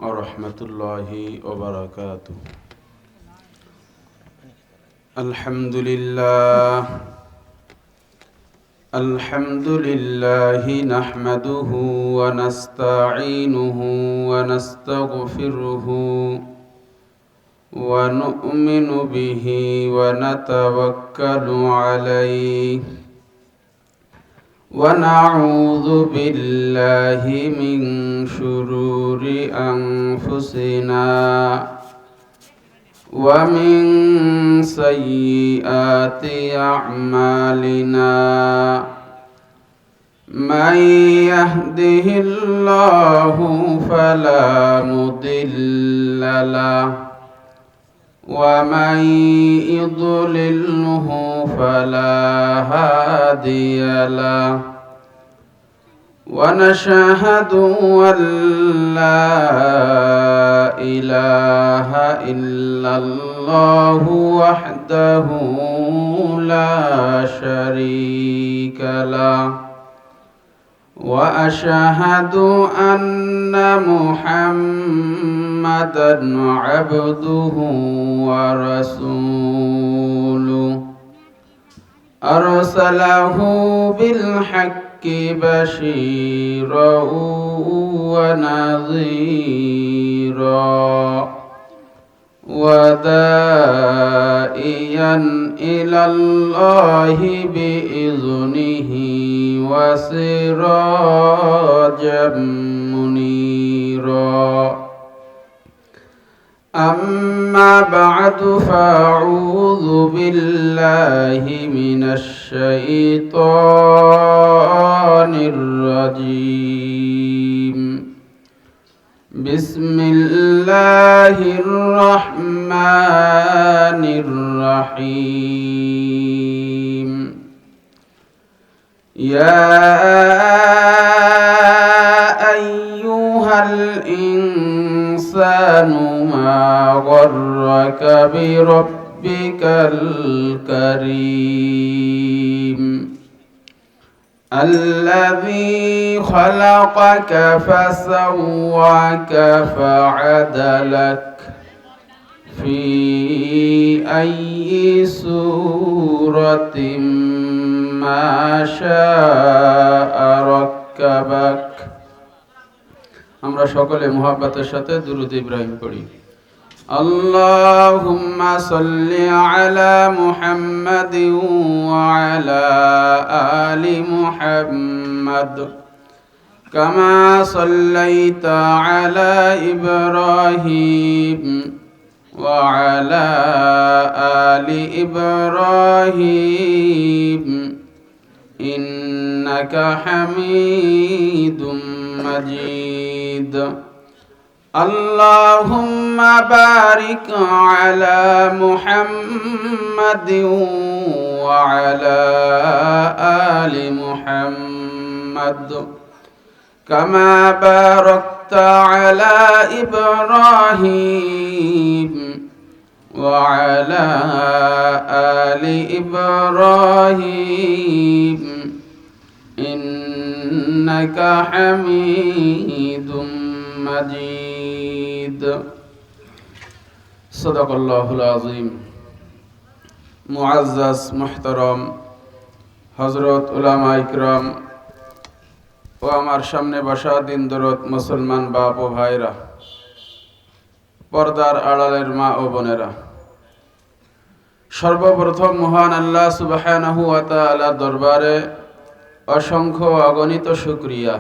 ورحمة الله وبركاته. الحمد لله نحمده ونستعينه ونستغفره ونؤمن به ونتوكل عليه ونعوذ بالله من شرور أنفسنا ومن سيئات أعمالنا من يهده الله فلا مضل له ومن يضلله فلا هادي له ونشهد أن لا إله إلا الله وحده لا شريك له وأشهد أن محمدًا عبده ورسوله أرسله بالحق بشيرا ونذيرا وداعيا إلى الله بإذنه وسراجا منيرا أما بعد فأعوذ بالله من الشيطان الرجيم بسم الله الرحمن الرحيم يا أيها الإنسان ما غرك بربك الكريم الذي خلقك فسواك فعدلك في أي سورة ما شاء ركبك আমরা সকলে মুহাব্বতের সাথে দুরূদ ইব্রাহিম পড়ি আল্লাহুম্মা সাল্লি আলা মুহাম্মাদিন ওয়া আলা আলি মুহাম্মাদ কামা সাল্লাইতা আলা ইব্রাহিম ওয়া আলা আলি ইব্রাহিম ইন্নাকা হামিদুম مجيد اللهم بارك على محمد وعلى آل محمد كما باركت على إبراهيم وعلى آل إبراهيم إنك حميد مجيد صدق الله العظيم মুআজ্জাজ মুহতারাম হযরত উলামা ইকরাম ও আমার সামনে বসা দিন দরদ মুসলমান বাপ ও ভাইরা পর্দার আড়ালের মা ও বোনেরা সর্বপ্রথম মহান আল্লাহ সুবহানাহু ওয়া তাআলা দরবারে অসংখ্য অগণিত শুকরিয়া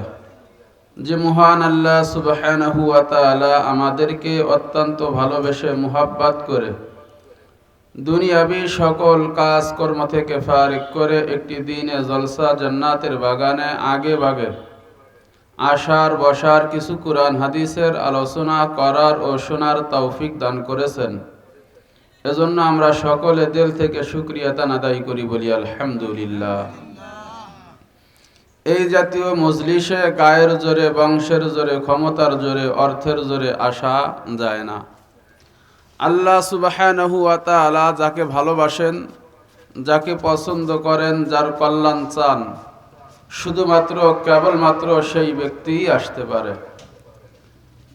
যে মহান আল্লাহ সুবহানাহু ওয়া তাআলা আমাদেরকে অত্যন্ত ভালোবেসে মুহাব্বত করে দুনিয়াবি সকল কাজকর্ম থেকে ফারিক করে একটি দিনে জলসা জান্নাতের বাগানে আগে ভাগে আসার বসার কিছু কুরআন হাদিসের আলোচনা করার ও শোনার তৌফিক দান করেছেন। এজন্য আমরা সকলে দিল থেকে শুকরিয়া আদায় করি, বলি আলহামদুলিল্লাহ। এই জাতীয় মজলিসে গায়ের জোরে, বংশের জোরে, ক্ষমতার জোরে, অর্থের জোরে আসা যায় না। আল্লাহ সুবহানাহু ওয়া তাআলা যাকে ভালোবাসেন, যাকে পছন্দ করেন, যার কল্যাণ চান, শুধুমাত্র কেবলমাত্র সেই ব্যক্তিই আসতে পারে।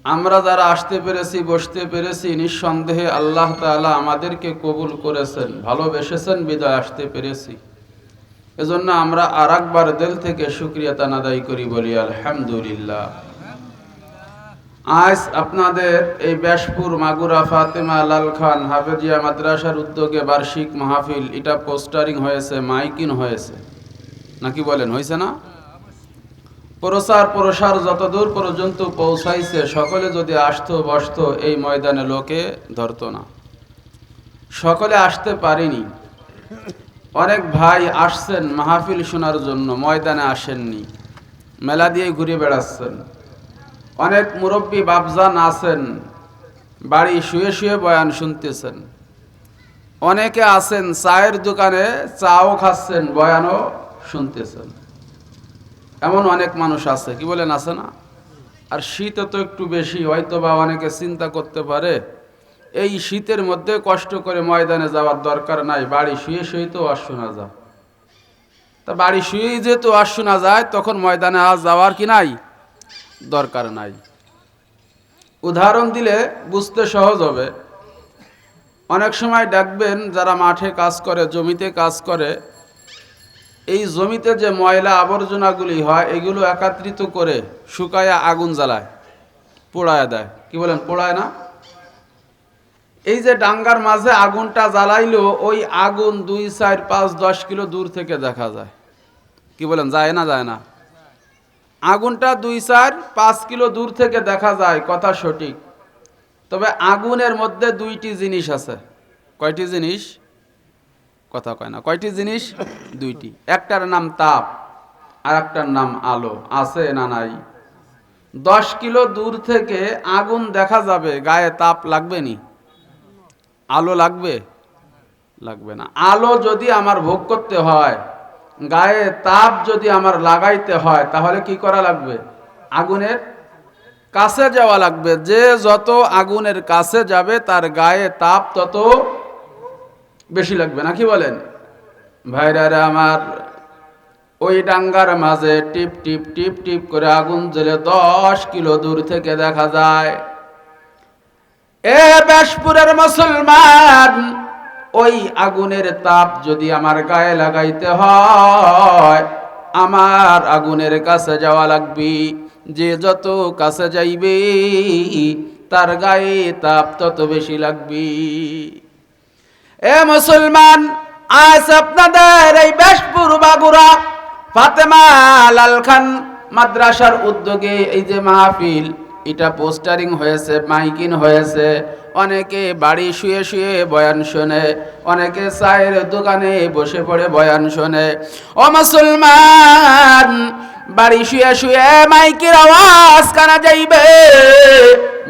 আমরা যারা আসতে পেরেছি, বসতে পেরেছি, নিঃসন্দেহে আল্লাহ তাআলা আমাদেরকে কবুল করেছেন, ভালোবেসেছেন বিদায় আসতে পেরেছি। এজন্য আমরা আরেকবার দিল থেকে শুকরিয়া আদায় করি, বলি আলহামদুলিল্লাহ। আজ আপনাদের এই ব্যাসপুর মাগুরা ফাতেমা লাল খান হাফেজিয়া মাদ্রাসার উদ্যোগে বার্ষিক মাহফিল, এটা পোস্টারিং হয়েছে, মাইকিং হয়েছে, নাকি বলেন, হয়েছে না? প্রসার যতদূর পর্যন্ত পৌঁছাইছে, সকলে যদি আসতো বসতো, এই ময়দানে লোকে ধরতো না। সকলে আসতে পারেনি। অনেক ভাই আসছেন মাহফিল শোনার জন্য, ময়দানে আসেননি, মেলা দিয়ে ঘুরে বেড়াচ্ছেন। অনেক মুরব্বী বাপজান আছেন, বাড়ি শুয়ে শুয়ে বয়ান শুনতেছেন। অনেকে আছেন চায়ের দোকানে চাও খাচ্ছেন, বয়ানও শুনতেছেন। এমন অনেক মানুষ আছে, কি বলেন, আছে না? আর শীতে তো একটু বেশি, হয়তো বা অনেকে চিন্তা করতে পারে এই শীতের মধ্যে কষ্ট করে ময়দানে যাওয়ার দরকার নাই, বাড়ি শুয়ে শুয়ে তো ওয়াজ শোনা যায়। তা বাড়ি শুয়েই যেহেতু ওয়াজ শোনা যায়, তখন ময়দানে আজ যাওয়ার কি নাই, দরকার নাই। উদাহরণ দিলে বুঝতে সহজ হবে। অনেক সময় দেখবেন যারা মাঠে কাজ করে, জমিতে কাজ করে, এই জমিতে যে ময়লা আবর্জনাগুলি হয়, এগুলো একত্রিত করে শুকায়া আগুন জ্বালায়, পোড়ায় দেয়। কি বলেন, পোড়ায় না? এই যে ডাঙ্গার মাঝে আগুনটা জ্বালাইলো, ওই আগুন 2, 4, 5, 10 কিলো দূর থেকে দেখা যায়। কি বলেন, যায় না? যায় না? আগুনটা 2, 4, 5 কিলো দূর থেকে দেখা যায়, কথা সঠিক। তবে আগুনের মধ্যে 2টি জিনিস আছে। কয়টি জিনিস? কথা কয় না। কয়টি জিনিস? 2টি। একটার নাম তাপ, আর একটার নাম আলো। আছে না নাই? 10 কিলো দূর থেকে আগুন দেখা যাবে, গায়ে তাপ লাগবে নি? আলো লাগবে? লাগবে না। আলো যদি আমার ভোগ করতে হয়, গায়ে তাপ যদি আমার লাগাইতে হয়, তাহলে কি করা লাগবে? আগুনের কাছে যাওয়া লাগবে। যে যত আগুনের কাছে যাবে, তার গায়ে তাপ তত বেশি লাগবে, নাকি বলেন? ভাইরা আমার, ওই ডাঙ্গার মাঝে টিপ টিপ টিপ টিপ করে আগুন জ্বলে 10 কিলো দূর থেকে দেখা যায়। এ ব্যাসপুরের মুসলমান, ওই আগুনের তাপ যদি আমার গায়ে লাগাইতে হয়, আমার আগুনের কাছে যাওয়া লাগবে। যে যত কাছে যাইবে, তার গায়ে তাপ তত বেশি লাগবে। এ মুসলমান, আজ আপনাদের এই ব্যাসপুর মাগুরা ফাতেমা লাল খান মাদ্রাসার উদ্যোগে এই যে মাহফিল, এটা পোস্টারিং হয়েছে, মাইকিং হয়েছে। অনেকে বাড়ি শুয়ে শুয়ে বয়ান শোনে, অনেকে চায়ের দোকানে বসে পড়ে বয়ান শোনে। ও মুসলমান, বাড়ি শুয়ে শুয়ে মাইকের আওয়াজ কানা যাইবে,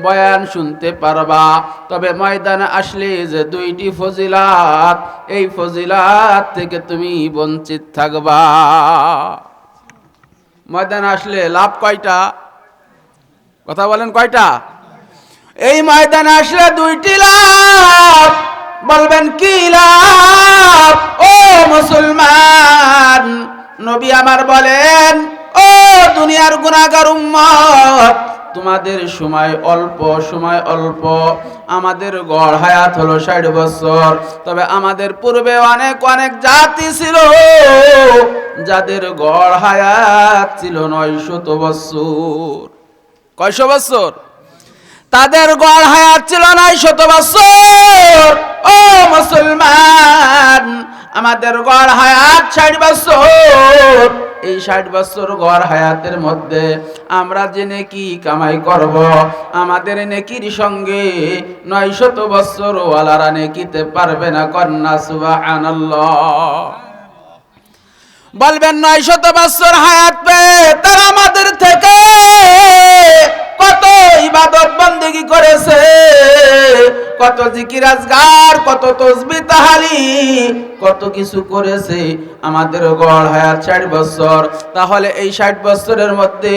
বয়ান শুনতে পারবা। তবে ময়দানে আসলে যে 2টি ফজিলাত, এই ফজিলাত থেকে তুমি বঞ্চিত থাকবা। ময়দানে আসলে লাভ কয়টা? কথা বলেন, কয়টা? এই ময়দানে আসলে 2টি লাভ। বলবেন কি লাভ? ও মুসলমান, নবী আমার বলেন, ও দুনিয়ার গুনাহগার উম্মত, তোমাদের সময় অল্প। আমাদের গড় হায়াত হলো 60 বছর। তবে আমাদের পূর্বে অনেক জাতি ছিল যাদের গড় হায়াত ছিল 900 বছর। কয়শো বছর? তাদের গড় হায়াত ছিল 900 বছর। ও মুসলমান, আমাদের গড় হায়াত 60 বছর। এই 60 বছর গড় হায়াতের মধ্যে আমরা যে নেকি কামাই করব, আমাদের নেকির সঙ্গে 900 বছর ওয়ালারা নেকিতে পারবে না। কন্যা সুবহানাল্লাহ। বলবেন 900 বছর হায়াত পেয়ে তারা আমাদের থেকে কত ইবাদত বন্দেগী করেছে, কত জিকির আজগার, কত তাসবিহ তাহলিল, কত কিছু করেছে। আমাদের গড় হায়াত 60 বছর। তাহলে এই 60 বছরের মধ্যে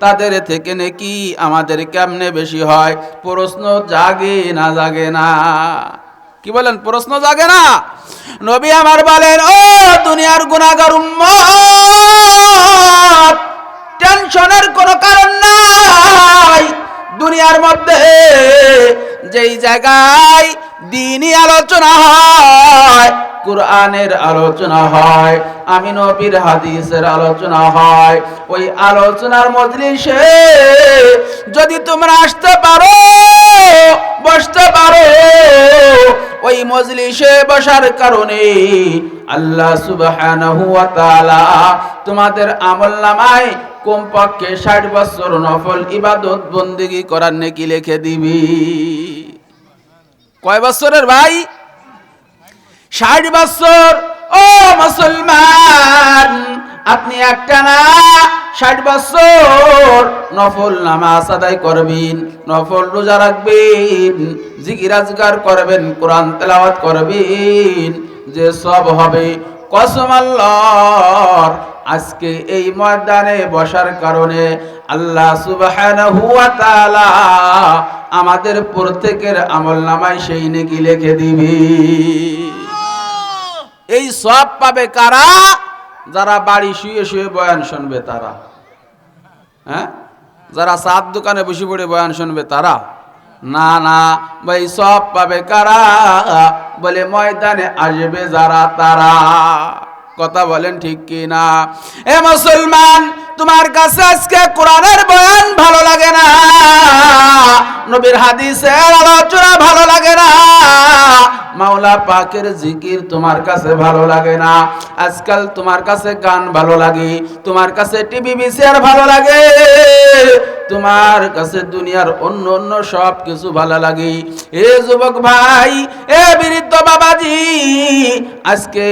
তাদের থেকে নাকি আমাদের কেমনে বেশি হয়? প্রশ্ন জাগে না? জাগে না? কি বলেন, প্রশ্ন জাগে না? নবী আমার বলেন, ও দুনিয়ার গুনাহগার উম্মত, টেনশনের কোনো কারণ নাই। দুনিয়ার মধ্যে যেই জায়গায় দ্বীনি আলোচনা হয়, কুরআনের আলোচনা হয়, আমি নবীর হাদিসের আলোচনা হয়, ওই আলোচনার মজলিসে যদি তোমরা আসতে পারো, বসতে পারো, ওই মজলিসে বসার কারণে আল্লাহ সুবহানাহু ওয়া তাআলা তোমাদের আমলনামায় কমপক্ষে 60 বছর নফল ইবাদত বন্দেগী করার নেকি লিখে দিবি। কয় বছরের ভাই? 60 বছর। ও মুসলমান, আপনি একটা না 60 বছর নফল নামাজ আদায় করবেন, নফল রোজা রাখবেন, জিকির আজকার করবেন, কোরআন তেলাওয়াত করবেন, যে সব হবে কসম আল্লাহর। আজকে এই ময়দানে বসার কারণে আল্লাহ সুবহানাহু ওয়া তাআলা আমাদের প্রত্যেকের আমলনামায় সেই নেকি লিখে দিবে। এই সব পাবে কারা? যারা বাড়ি শুয়ে শুয়ে বয়ান শুনবে তারা। হ্যাঁ, যারা চার দোকানে বসে পড়ে বয়ান শুনবে তারা না, না ভাই, সব পাবে কারা? বলে ময়দানে আসবে যারা তারা। কথা বলেন ঠিক কি না? এ মুসলমান, তোমার কাছে আজকে কোরআনের বয়ান ভালো লাগে না, নবীর হাদিসের আলোচনা ভালো লাগে না, মাওলা পাকের জিকির তোমার কাছে ভালো লাগে না, আজকাল তোমার কাছে গান ভালো লাগে, তোমার কাছে টিভি ভিসিআর ভালো লাগে, তোমার কাছে দুনিয়ার অন্য অন্য সব কিছু ভালো লাগে। এ যুবক ভাই, এ বৃদ্ধ বাবাজি, আজকে